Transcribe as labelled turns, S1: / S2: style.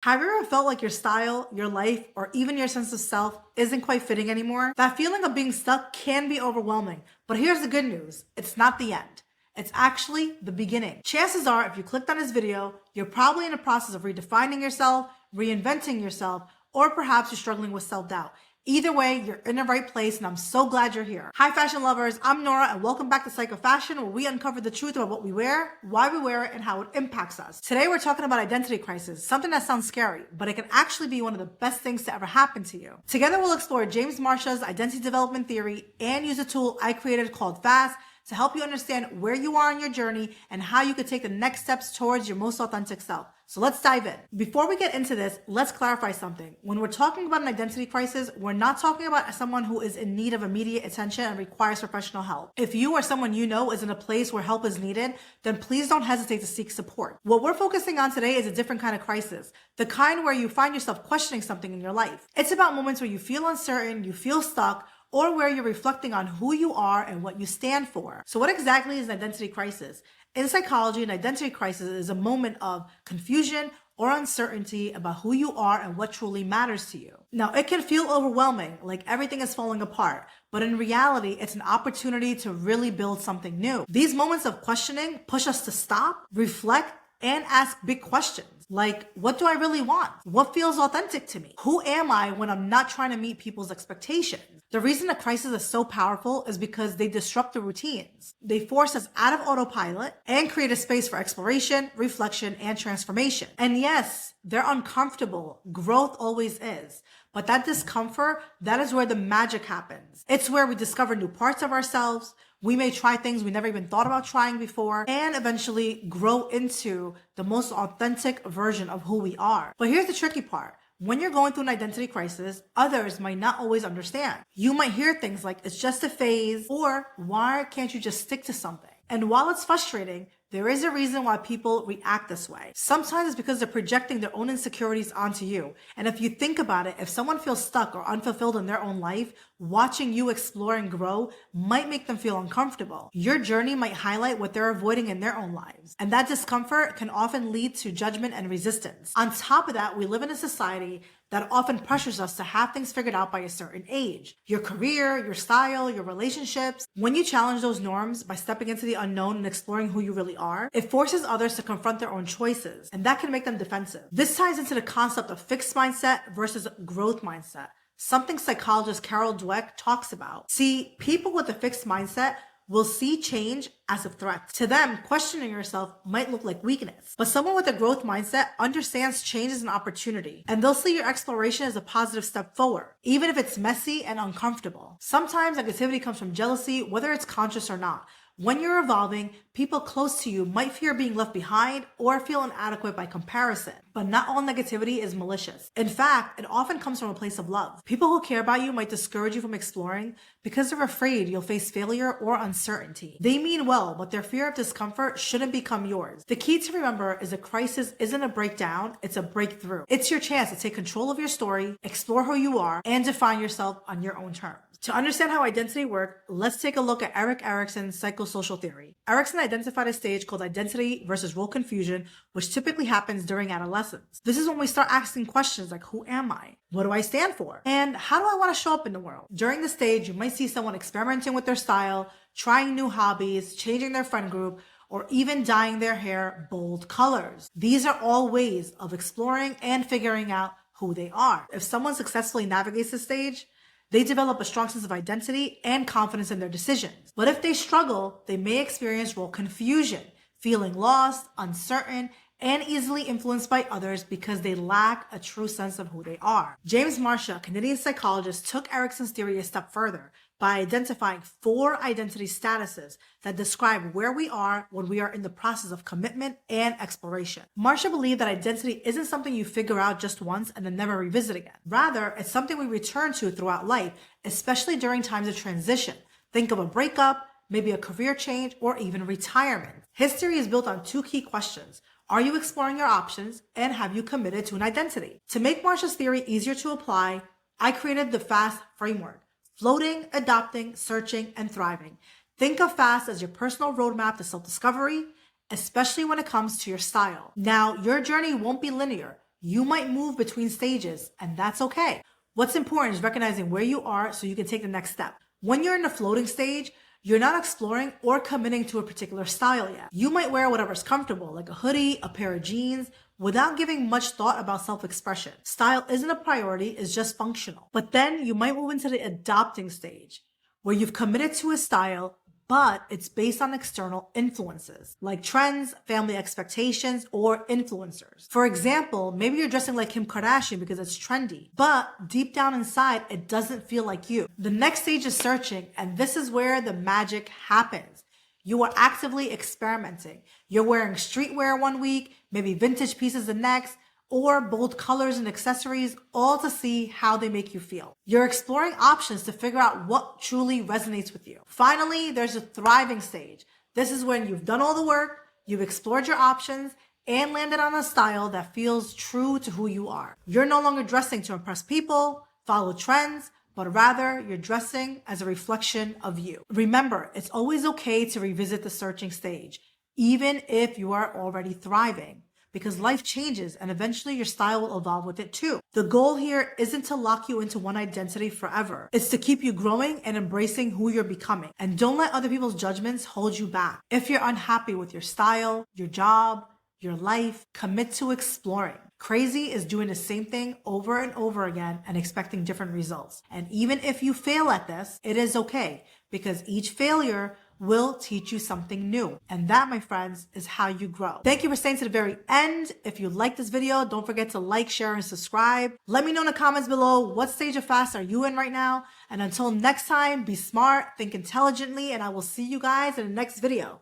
S1: Have you ever felt like your style, your life, or even your sense of self isn't quite fitting anymore? That feeling of being stuck can be overwhelming, but here's the good news. It's not the end. It's actually the beginning. Chances are, if you clicked on this video, you're probably in the process of redefining yourself, reinventing yourself, or perhaps you're struggling with self-doubt. Either way, you're in the right place, and I'm so glad you're here. Hi, fashion lovers. I'm Nora, and welcome back to Psychosocial, where we uncover the truth about what we wear, why we wear it, and how it impacts us. Today, we're talking about identity crisis, something that sounds scary, but it can actually be one of the best things to ever happen to you. Together, we'll explore James Marcia's identity development theory and use a tool I created called F.A.S.T to help you understand where you are on your journey and how you could take the next steps towards your most authentic self. So let's dive in. Before we get into this, let's clarify something. When we're talking about an identity crisis, we're not talking about someone who is in need of immediate attention and requires professional help. If you or someone you know is in a place where help is needed, then please don't hesitate to seek support. What we're focusing on today is a different kind of crisis, the kind where you find yourself questioning something in your life. It's about moments where you feel uncertain, you feel stuck, or where you're reflecting on who you are and what you stand for. So what exactly is an identity crisis? In psychology, an identity crisis is a moment of confusion or uncertainty about who you are and what truly matters to you. Now, it can feel overwhelming, like everything is falling apart, but in reality, it's an opportunity to really build something new. These moments of questioning push us to stop, reflect, and ask big questions. Like, what do I really want? What feels authentic to me? Who am I when I'm not trying to meet people's expectations? The reason a crisis is so powerful is because they disrupt the routines. They force us out of autopilot and create a space for exploration, reflection, and transformation. And yes, they're uncomfortable. Growth always is. But that discomfort, that is where the magic happens. It's where we discover new parts of ourselves. We may try things we never even thought about trying before, and eventually grow into the most authentic version of who we are. But here's the tricky part. When you're going through an identity crisis, others might not always understand. You might hear things like, it's just a phase, or why can't you just stick to something? And while it's frustrating, there is a reason why people react this way. Sometimes it's because they're projecting their own insecurities onto you. And if you think about it, if someone feels stuck or unfulfilled in their own life, watching you explore and grow might make them feel uncomfortable. Your journey might highlight what they're avoiding in their own lives. And that discomfort can often lead to judgment and resistance. On top of that, we live in a society that often pressures us to have things figured out by a certain age. Your career, your style, your relationships. When you challenge those norms by stepping into the unknown and exploring who you really are, it forces others to confront their own choices, and that can make them defensive. This ties into the concept of fixed mindset versus growth mindset, something psychologist Carol Dweck talks about. See, people with a fixed mindset will see change as a threat. To them, questioning yourself might look like weakness. But someone with a growth mindset understands change as an opportunity, and they'll see your exploration as a positive step forward, even if it's messy and uncomfortable. Sometimes negativity comes from jealousy, whether it's conscious or not. When you're evolving, people close to you might fear being left behind or feel inadequate by comparison. But not all negativity is malicious. In fact, it often comes from a place of love. People who care about you might discourage you from exploring because they're afraid you'll face failure or uncertainty. They mean well, but their fear of discomfort shouldn't become yours. The key to remember is a crisis isn't a breakdown, it's a breakthrough. It's your chance to take control of your story, explore who you are, and define yourself on your own terms. To understand how identity works, let's take a look at Erikson's psychosocial theory. Erikson identified a stage called identity versus role confusion, which typically happens during adolescence. This is when we start asking questions like, who am I? What do I stand for? And how do I want to show up in the world? During this stage, you might see someone experimenting with their style, trying new hobbies, changing their friend group, or even dyeing their hair bold colors. These are all ways of exploring and figuring out who they are. If someone successfully navigates this stage, they develop a strong sense of identity and confidence in their decisions. But if they struggle, they may experience role confusion, feeling lost, uncertain, and easily influenced by others because they lack a true sense of who they are. James Marcia, a Canadian psychologist, took Erikson's theory a step further by identifying 4 identity statuses that describe where we are when we are in the process of commitment and exploration. Marcia believed that identity isn't something you figure out just once and then never revisit again. Rather, it's something we return to throughout life, especially during times of transition. Think of a breakup, maybe a career change, or even retirement. His theory is built on 2 key questions. Are you exploring your options, and have you committed to an identity? To make Marcia's theory easier to apply, I created the FAST framework: floating, adopting, searching, and thriving. Think of FAST as your personal roadmap to self-discovery, especially when it comes to your style. Now, your journey won't be linear. You might move between stages, and that's okay. What's important is recognizing where you are so you can take the next step. When you're in the floating stage, you're not exploring or committing to a particular style yet. You might wear whatever's comfortable, like a hoodie, a pair of jeans, without giving much thought about self-expression. Style isn't a priority, it's just functional. But then you might move into the adopting stage, where you've committed to a style, but it's based on external influences like trends, family expectations, or influencers. For example, maybe you're dressing like Kim Kardashian because it's trendy, but deep down inside, it doesn't feel like you. The next stage is searching, and this is where the magic happens. You are actively experimenting. You're wearing streetwear one week, maybe vintage pieces the next, or bold colors and accessories, all to see how they make you feel. You're exploring options to figure out what truly resonates with you. Finally, there's a thriving stage. This is when you've done all the work, you've explored your options, and landed on a style that feels true to who you are. You're no longer dressing to impress people, follow trends, but rather you're dressing as a reflection of you. Remember, it's always okay to revisit the searching stage, even if you are already thriving, because life changes and eventually your style will evolve with it too. The goal here isn't to lock you into one identity forever. It's to keep you growing and embracing who you're becoming. And don't let other people's judgments hold you back. If you're unhappy with your style, your job, your life, commit to exploring. Crazy is doing the same thing over and over again and expecting different results. And even if you fail at this, it is okay, because each failure will teach you something new. And that, my friends, is how you grow. Thank you for staying to the very end. If you like this video, don't forget to like, share, and subscribe. Let me know in the comments below, what stage of fast are you in right now? And until next time, be smart, think intelligently, and I will see you guys in the next video.